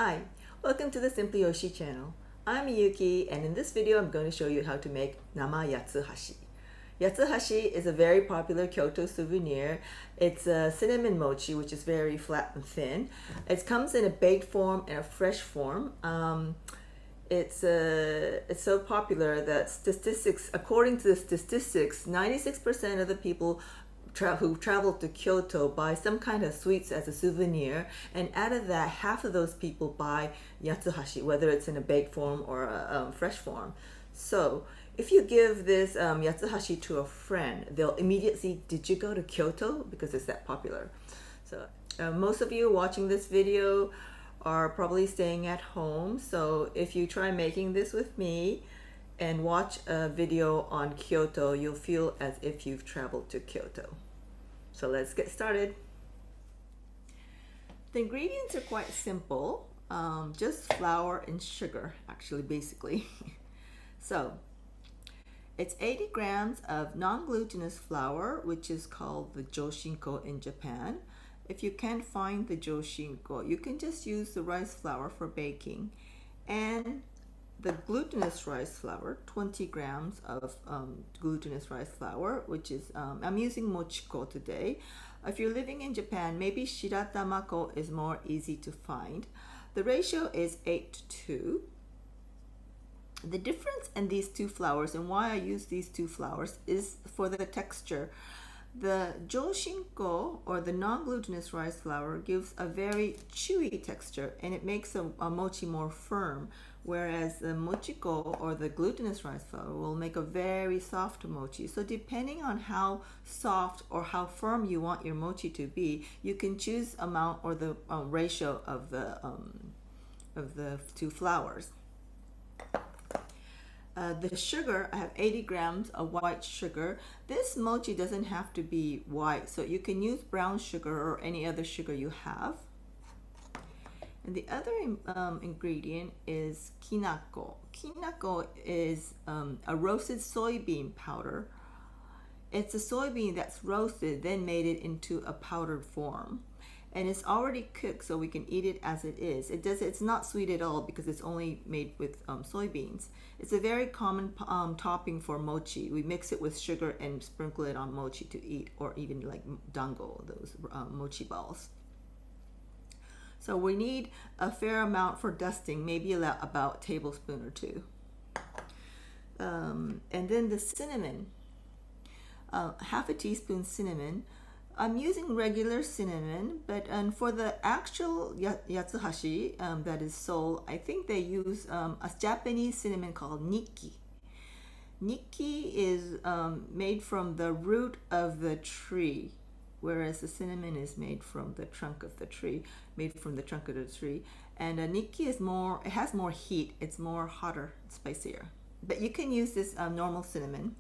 Hi, welcome to the Simply Yoshi channel. I'm Yuki, and in this video I'm going to show you how to make Namayatsuhashi. Yatsuhashi is a very popular Kyoto souvenir. It's a cinnamon mochi, which is very flat and thin. It comes in a baked form and a fresh form. It's so popular that according to the statistics, 96% of the people who travel to Kyoto buy some kind of sweets as a souvenir, and out of that, half of those people buy yatsuhashi, whether it's in a baked form or a fresh form. So if you give this yatsuhashi to a friend, they'll immediately, did you go to Kyoto? Because it's that popular. So most of you watching this video are probably staying at home. So if you try making this with me and watch a video on Kyoto, you'll feel as if you've traveled to Kyoto. So let's get started. The ingredients are quite simple, just flour and sugar, actually, basically. So it's 80 grams of non-glutinous flour, which is called the Joshinko in Japan. If you can't find the Joshinko, you can just use the rice flour for baking. And the glutinous rice flour, 20 grams of glutinous rice flour, which is, I'm using Mochiko today. If you're living in Japan, maybe Shiratamako is more easy to find. The ratio is 8 to 2. The difference in these two flours and why I use these two flours is for the texture. The Joshinko, or the non-glutinous rice flour, gives a very chewy texture and it makes a mochi more firm, whereas the Mochiko, or the glutinous rice flour, will make a very soft mochi. So depending on how soft or how firm you want your mochi to be, you can choose amount or the ratio of the two flours. The sugar, I have 80 grams of white sugar. This mochi doesn't have to be white, so you can use brown sugar or any other sugar you have. And the other ingredient is Kinako. Kinako is a roasted soybean powder. It's a soybean that's roasted, then made it into a powdered form. And it's already cooked, so we can eat it as it is. It's not sweet at all because it's only made with soybeans. It's a very common topping for mochi. We mix it with sugar and sprinkle it on mochi to eat, or even like dango, those mochi balls. So we need a fair amount for dusting, maybe about a tablespoon or two. And then the cinnamon, half a teaspoon cinnamon. I'm using regular cinnamon, but for the actual yatsuhashi that is sold, I think they use a Japanese cinnamon called Nikki. Nikki is made from the root of the tree, whereas the cinnamon is made from the trunk of the tree, And Nikki is more, it has more heat, it's more hotter, spicier. But you can use this normal cinnamon,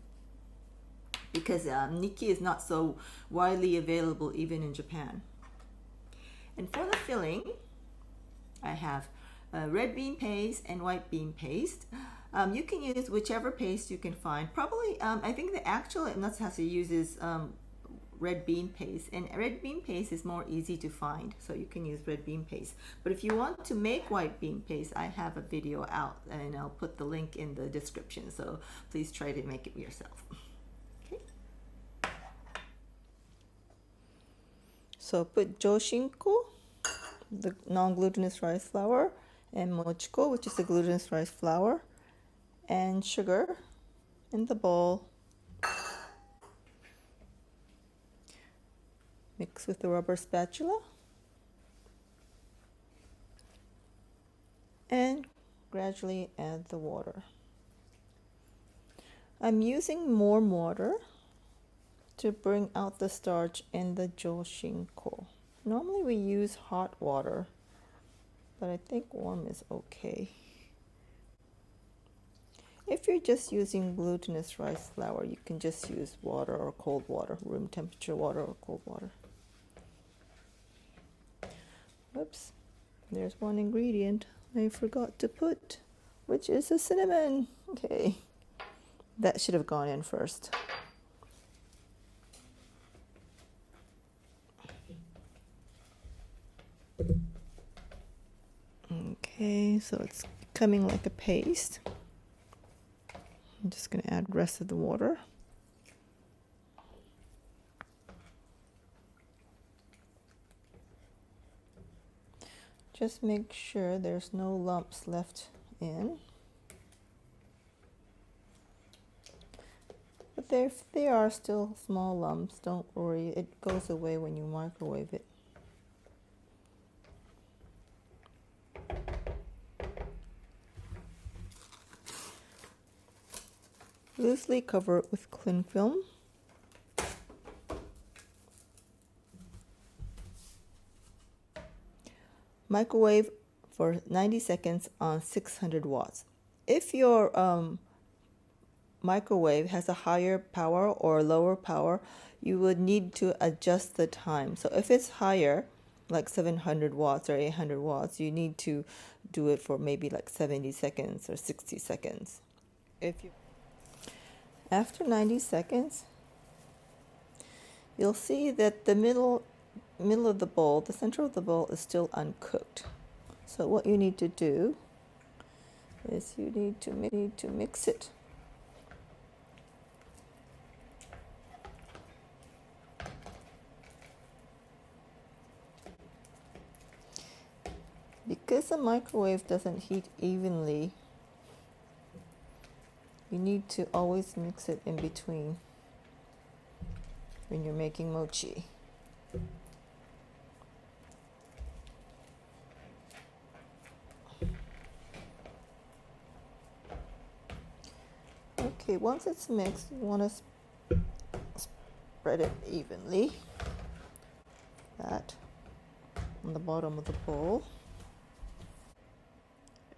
because Nikki is not so widely available even in Japan. And for the filling, I have red bean paste and white bean paste. You can use whichever paste you can find. Probably, I think the actual Natsuhashi uses red bean paste, and red bean paste is more easy to find, so you can use red bean paste. But if you want to make white bean paste, I have a video out, and I'll put the link in the description, so please try to make it yourself. So put Joshinko, the non-glutinous rice flour, and Mochiko, which is the glutinous rice flour, and sugar in the bowl. Mix with the rubber spatula. And gradually add the water. I'm using warm water to bring out the starch in the Joshinko. Normally we use hot water, but I think warm is okay. If you're just using glutinous rice flour, you can just use water or cold water, room temperature water or cold water. Whoops, there's one ingredient I forgot to put, which is the cinnamon. Okay, that should have gone in first. Okay, so it's coming like a paste. I'm just going to add the rest of the water. Just make sure there's no lumps left in. But if there are still small lumps, don't worry, it goes away when you microwave it. Loosely cover it with cling film. Microwave for 90 seconds on 600 watts. If your microwave has a higher power or lower power, you would need to adjust the time. So if it's higher, like 700 watts or 800 watts, you need to do it for maybe like 70 seconds or 60 seconds. After 90 seconds, you'll see that the middle of the bowl, the center of the bowl, is still uncooked. So what you need to do is you need to mix it. Because the microwave doesn't heat evenly, you need to always mix it in between when you're making mochi. Okay, once it's mixed, you want to spread it evenly. That on the bottom of the bowl.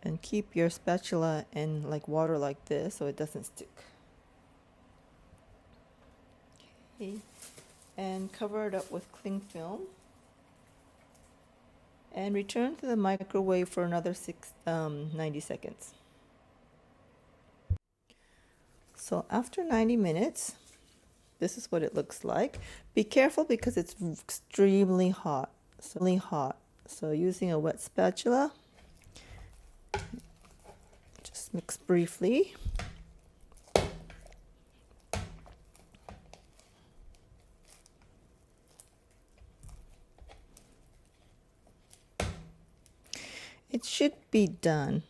And keep your spatula in like water like this so it doesn't stick. Okay. And cover it up with cling film. And return to the microwave for another 90 seconds. So after 90 minutes, this is what it looks like. Be careful because it's extremely hot. So using a wet spatula, just mix briefly. It should be done.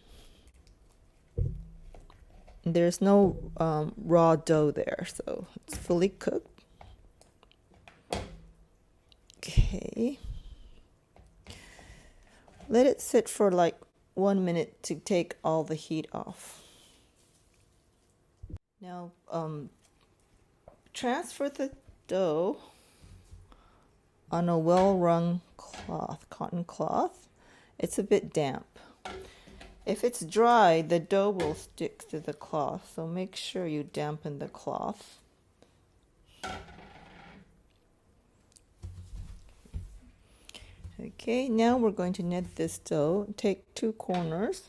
There's no raw dough there, so it's fully cooked. Okay. Let it sit for like 1 minute to take all the heat off. Now, transfer the dough on a well-wrung cloth, cotton cloth. It's a bit damp. If it's dry, the dough will stick to the cloth, so make sure you dampen the cloth. Okay, now we're going to knead this dough. Take 2 corners,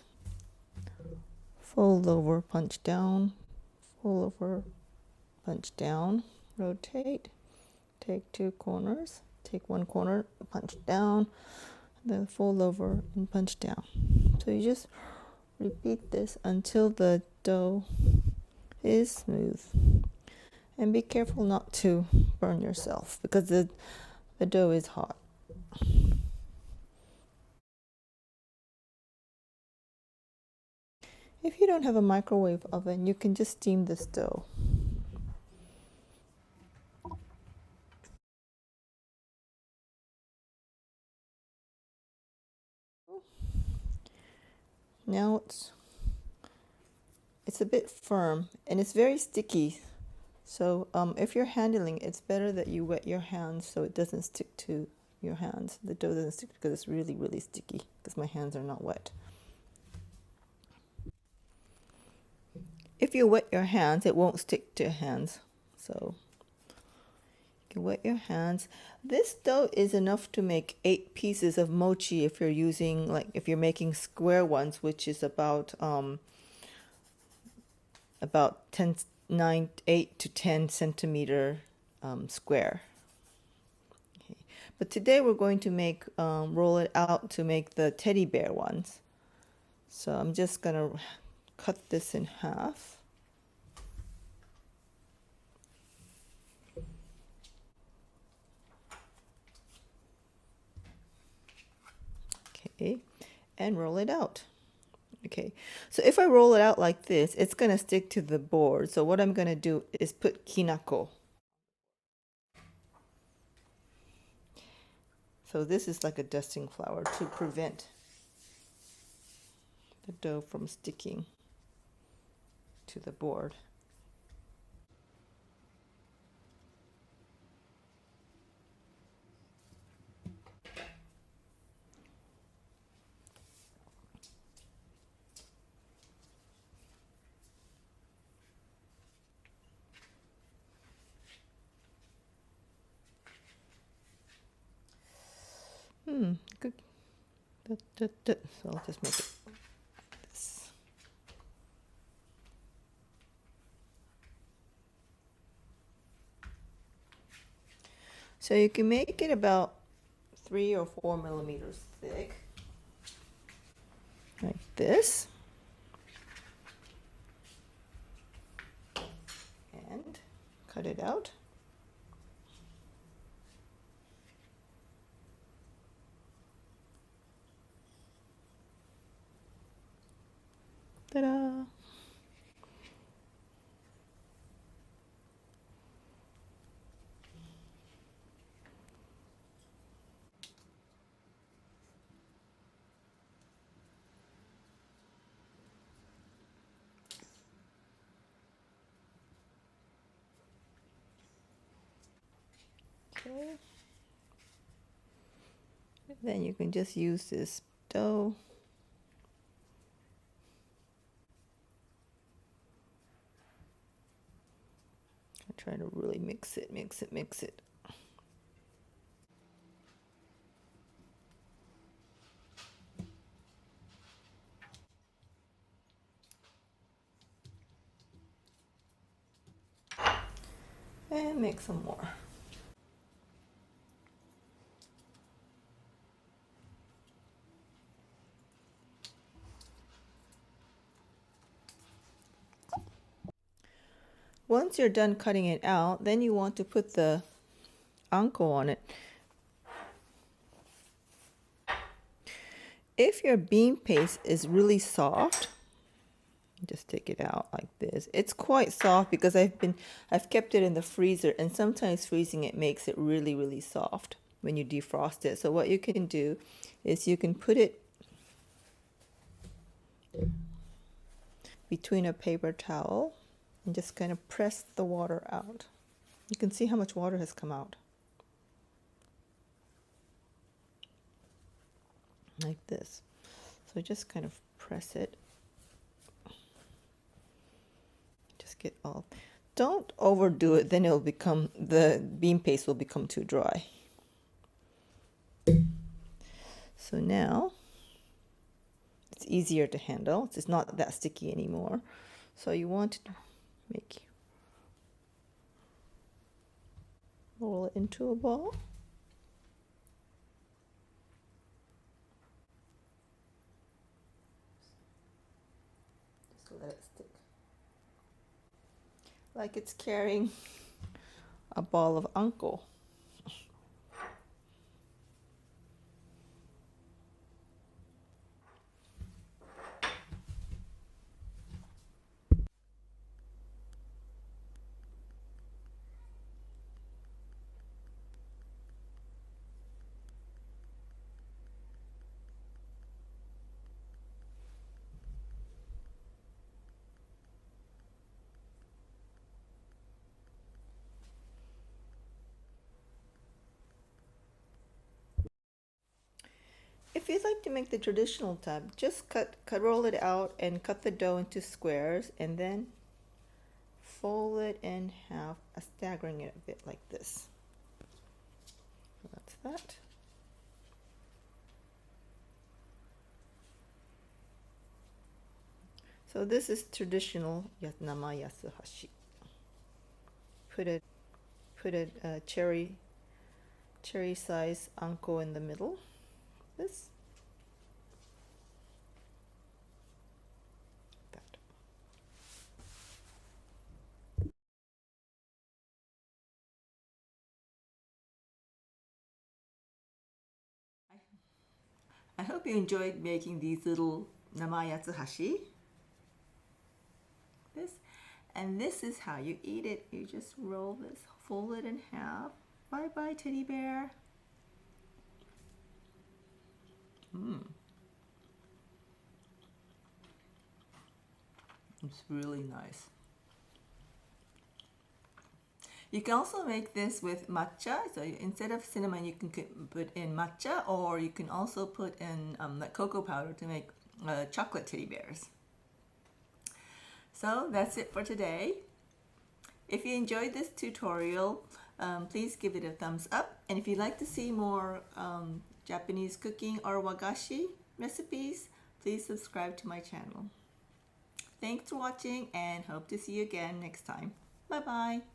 fold over, punch down, fold over, punch down, rotate, take 2 corners, take 1 corner, punch down, then fold over and punch down. So you just repeat this until the dough is smooth. And be careful not to burn yourself because the dough is hot. If you don't have a microwave oven, you can just steam this dough. Now it's a bit firm and it's very sticky. So if you're handling it, it's better that you wet your hands so it doesn't stick to your hands. The dough doesn't stick because it's really, really sticky because my hands are not wet. If you wet your hands, it won't stick to your hands. So you can wet your hands. This dough is enough to make 8 pieces of mochi if you're using, like, if you're making square ones, which is about 8 to 10 centimeter square. Okay. But today we're going to make roll it out to make the teddy bear ones. So I'm just gonna cut this in half. Okay, and roll it out. Okay, so if I roll it out like this, it's gonna stick to the board. So what I'm gonna do is put Kinako. So this is like a dusting flour to prevent the dough from sticking to the board. Good. So I'll just make it like this. So you can make it about 3 or 4 millimeters thick, like this. And cut it out. Ta-da! Okay. Then you can just use this dough. Try to really mix it. And make some more. Once you're done cutting it out, then you want to put the anko on it. If your bean paste is really soft, just take it out like this. It's quite soft because I've kept it in the freezer, and sometimes freezing it makes it really soft when you defrost it. So what you can do is you can put it between a paper towel and just kind of press the water out. You can see how much water has come out. Like this. So just kind of press it. Just get all. Don't overdo it, then the bean paste will become too dry. So now it's easier to handle. It's not that sticky anymore. So you want to roll it into a ball. Just let it stick. Like it's carrying a ball of anko. If you'd like to make the traditional type, just roll it out and cut the dough into squares and then fold it in half, staggering it a bit like this. So that's that. So this is traditional Namayatsuhashi. Put a cherry size anko in the middle. This. I hope you enjoyed making these little Namayatsuhashi. And this is how you eat it. You just roll this, fold it in half. Bye bye, teddy bear. It's really nice. You can also make this with matcha. So instead of cinnamon, you can put in matcha, or you can also put in like cocoa powder to make chocolate teddy bears. So that's it for today. If you enjoyed this tutorial, please give it a thumbs up. And if you'd like to see more Japanese cooking or wagashi recipes, please subscribe to my channel. Thanks for watching and hope to see you again next time. Bye bye.